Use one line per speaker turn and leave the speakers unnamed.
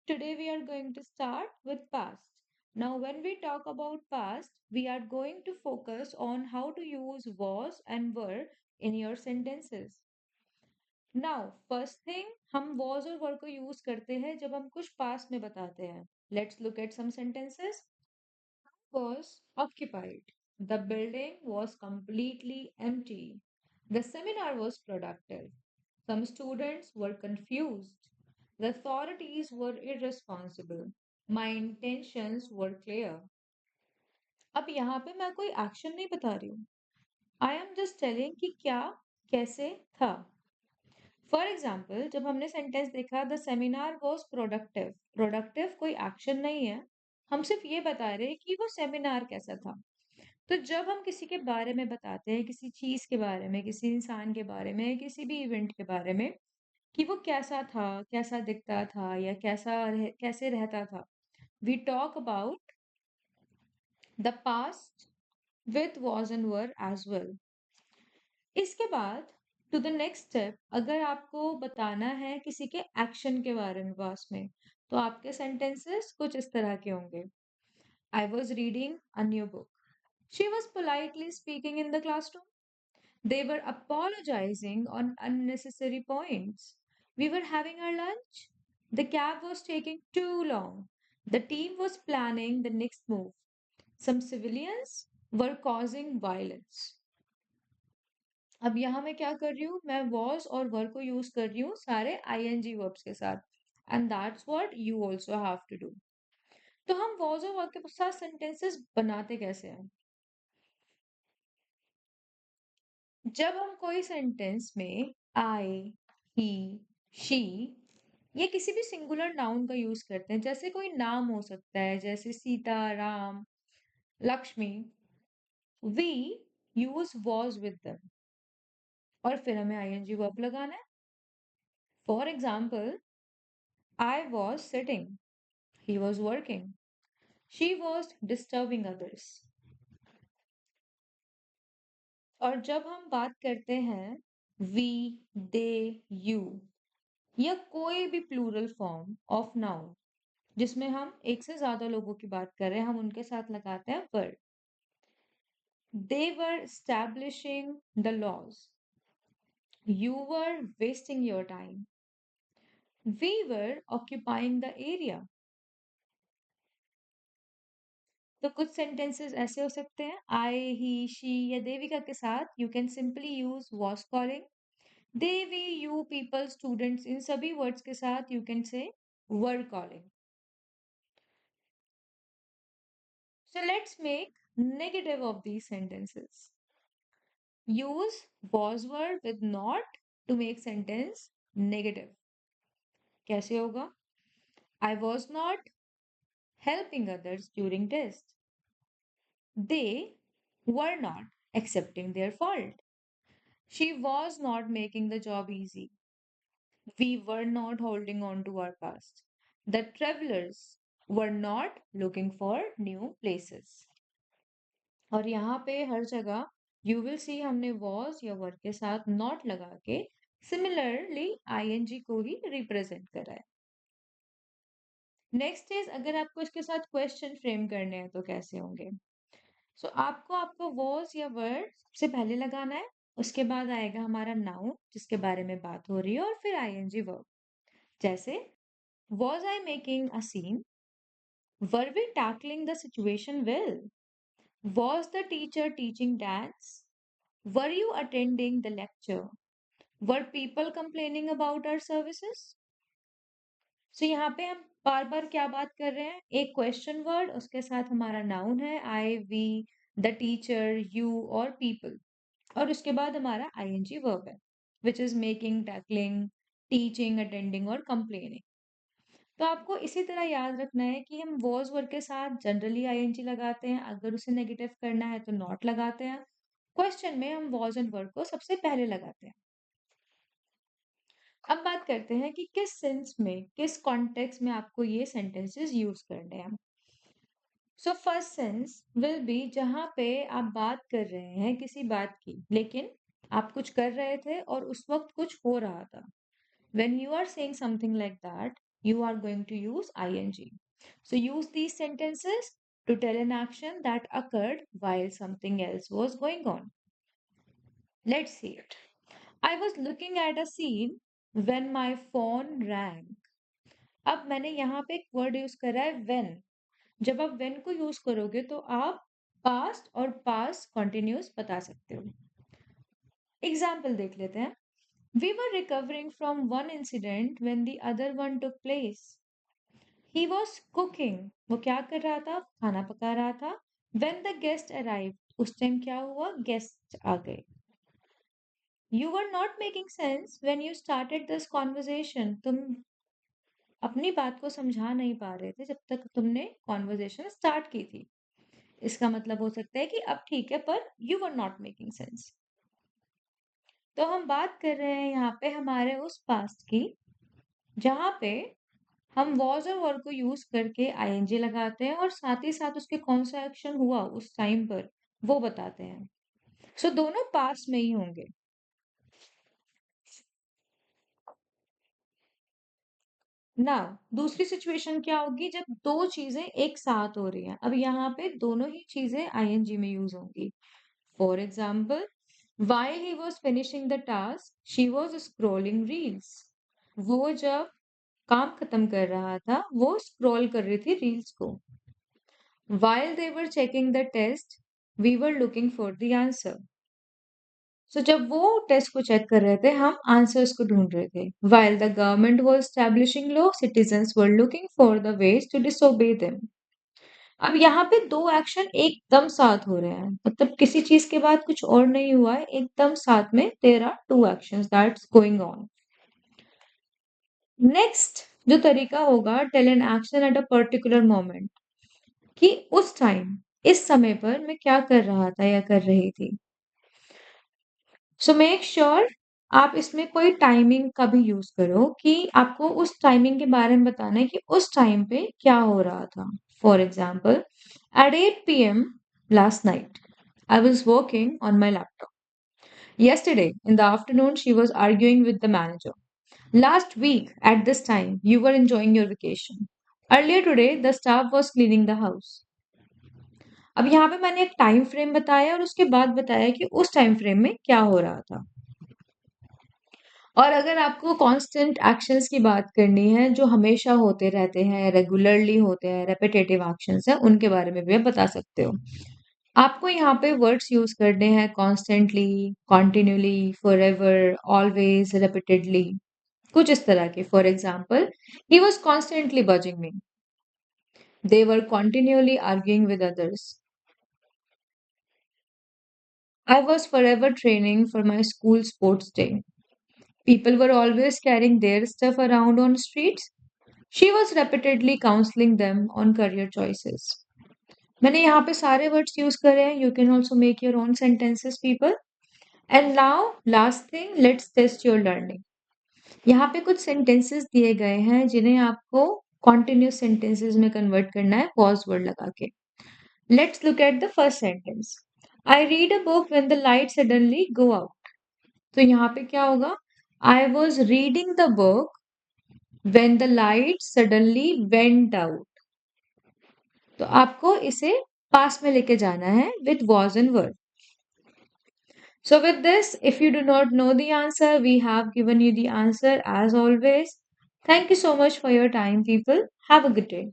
Today we are going to start with past. Now, when we talk about past, we are going to focus on how to use was and were in your sentences. Now, first thing, हम was और were को use करते हैं जब हम कुछ past में बताते हैं. Let's look at some sentences. Was occupied. The building was completely empty. The seminar was productive. Some students were confused. The authorities were irresponsible. My intentions were clear. अब यहाँ पे मैं कोई एक्शन नहीं बता रही हूँ. आई एम जस्ट टेलिंग कि क्या कैसे था. फॉर एग्जाम्पल जब हमने सेंटेंस देखा the seminar was productive. Productive कोई एक्शन नहीं है. हम सिर्फ ये बता रहे हैं कि वो सेमिनार कैसा था. तो जब हम किसी के बारे में बताते हैं, किसी चीज के बारे में, किसी इंसान के बारे में, किसी भी इवेंट के बारे में, कि वो कैसा था, कैसा दिखता था या कैसे रहता था, we talk about the past with was and were as well. इसके बाद टू द नेक्स्ट स्टेप, अगर आपको बताना है किसी के एक्शन के बारे में पास्ट में, तो आपके सेंटेंसेस कुछ इस तरह के होंगे. I was reading a new book. She was politely speaking in the classroom. They were apologizing on unnecessary points. We were having our lunch. The cab was taking too long. The team was planning the next move. Some civilians were causing violence. अब यहाँ मैं क्या कर रही हूँ, मैं was और were को यूज कर रही हूँ सारे ing verbs के साथ. And that's what you also have to do. तो हम was और were के साथ sentences बनाते कैसे हैं? जब हम कोई सेंटेंस में आई, ही, शी या किसी भी सिंगुलर नाउन का यूज करते हैं, जैसे कोई नाम हो सकता है, जैसे Sita, Ram, Lakshmi, we use was with them और फिर हमें आईएनजी वर्ब लगाना है. For example, I was sitting, he was working, she was disturbing others. और जब हम बात करते हैं वी, दे, यू या कोई भी प्लूरल फॉर्म ऑफ नाउन जिसमें हम एक से ज्यादा लोगों की बात कर रहे हैं, हम उनके साथ लगाते हैं were. They were establishing the laws. You were wasting your time. We were occupying the area. तो कुछ सेंटेंसेस ऐसे हो सकते हैं, आई, ही, शी या देविका के साथ you can simply use was calling. They, we, you, people, students, इन सभी वर्ड्स के साथ you can say were calling. So let's make negative of these sentences. Use was word with not to make sentence negative. कैसे होगा? I was not helping others during test. They were not accepting their fault. She was not making the job easy. We were not holding on to our past. The travelers were not looking for new places. और यहाँ पे हर जगह you will see हमने was या वर के साथ not लगा के सिमिलरली आईएनजी को ही रिप्रेजेंट करा है. नेक्स्ट इज, अगर आपको इसके साथ क्वेश्चन फ्रेम करने हैं तो कैसे होंगे. सो आपको आपका वॉज या वर सबसे पहले लगाना है. उसके बाद आएगा हमारा नाउन जिसके बारे में बात हो रही है और फिर आईएनजी वर्ब. जैसे was I making a scene. Were we tackling the situation well. Was the teacher teaching dance. Were you attending the lecture? Were people complaining about our services? So यहाँ पे हम बार बार क्या बात कर रहे हैं, एक क्वेश्चन वर्ड उसके साथ हमारा नाउन है आई, वी, द टीचर, यू और पीपल, और उसके बाद हमारा आईएनजी वर्ब है which is making, tackling, teaching, attending और कंप्लेनिंग. तो आपको इसी तरह याद रखना है कि हम वॉज वर्ड के साथ जनरली आईएनजी लगाते हैं, अगर उसे नेगेटिव करना है तो नॉट लगाते हैं. क्वेश्चन में हम वॉज एंड वर्ड को सबसे पहले लगाते हैं. अब बात करते हैं कि किस सेंस में, किस कॉन्टेक्स्ट में आपको ये सेंटेंसेस यूज करने हैं. So first sense will be जहां पे आप बात कर रहे हैं किसी बात की, लेकिन आप कुछ कर रहे थे और उस वक्त कुछ हो रहा था. When you are saying something like that, you are going to use ing. So use these sentences to tell an action that occurred while something else was going on. Let's see it. I was looking at a scene when my phone rang. अब मैंने यहाँ पे एक word use करा है when. जब आप when को यूज करोगे तो आप past और past continuous बता सकते हो. एग्जाम्पल देख लेते हैं. We were recovering from one incident when the other one took place. He was cooking. वो क्या कर रहा था? खाना पका रहा था. When the guest arrived. उस टाइम क्या हुआ? Guest आ गए. You were not making sense when you started this conversation. तुम अपनी बात को समझा नहीं पा रहे थे जब तक तुमने कॉन्वर्जेशन स्टार्ट की थी. इसका मतलब हो सकता है कि अब ठीक है पर you were not making sense. तो हम बात कर रहे हैं यहाँ पे हमारे उस पास्ट की जहाँ पे हम वॉज और वर को यूज करके आईएनजी लगाते हैं और साथ ही साथ उसके कौन सा एक्शन हुआ उस टाइम पर वो बताते हैं. सो दोनों पास्ट में ही होंगे. ना दूसरी सिचुएशन क्या होगी जब दो चीजें एक साथ हो रही हैं. अब यहाँ पे दोनों ही चीजें आईएनजी में यूज होंगी. For example, while he was finishing the task, she was scrolling reels. वो जब काम खत्म कर रहा था वो स्क्रॉल कर रही थी रील्स को. While they were checking the test, we were looking for the answer. So जब वो टेस्ट को चेक कर रहे थे हम आंसर्स को ढूंढ रहे थे. While the government was establishing law, citizens were looking for the ways to disobey them. अब यहाँ पे दो एक्शन एकदम साथ हो रहे हैं मतलब किसी चीज के बाद कुछ और नहीं हुआ है एकदम साथ में. There are two actions that's going on. Next जो तरीका होगा tell an action at a particular moment कि उस टाइम इस समय पर मैं क्या कर रहा था या कर रही थी. सो मेक श्योर आप इसमें कोई टाइमिंग का भी यूज करो कि आपको उस टाइमिंग के बारे में बताना है कि उस टाइम पे क्या हो रहा था. For example, at 8 p.m. last night, I was working on my laptop. Yesterday, in the afternoon, she was arguing with the manager. Last week, at this time, you were enjoying your vacation. Earlier today, the staff was cleaning the house. अब यहाँ पे मैंने एक time frame बताया और उसके बाद बताया कि उस टाइम फ्रेम में क्या हो रहा था. और अगर आपको कांस्टेंट एक्शंस की बात करनी है जो हमेशा होते रहते हैं, रेगुलरली होते हैं, रेपिटेटिव एक्शंस हैं, उनके बारे में भी आप बता सकते हो. आपको यहाँ पे वर्ड्स यूज करने हैं constantly, continuously, forever, always, repeatedly, कुछ इस तरह के. For example, he was constantly bugging me. They were continually arguing with others. I was forever training for my school sports day. People were always carrying their stuff around on streets. She was repeatedly counseling them on career choices. मैंने यहाँ पे सारे words use करे हैं. You can also make your own sentences people. And now last thing, let's test your learning. यहाँ पे कुछ sentences दिए गए हैं जिन्हें आपको कॉन्टिन्यूस सेंटेंसेस में कन्वर्ट करना है पॉज वर्ड लगा के. Let's look at the first sentence. I read a book when the light suddenly go out. तो यहाँ पे क्या होगा? I was reading the book when the light suddenly went out. तो आपको इसे पास में लेके जाना है with was and were. So with this, if you do not know the answer, we have given you the answer as always. Thank you so much for your time, people. Have a good day.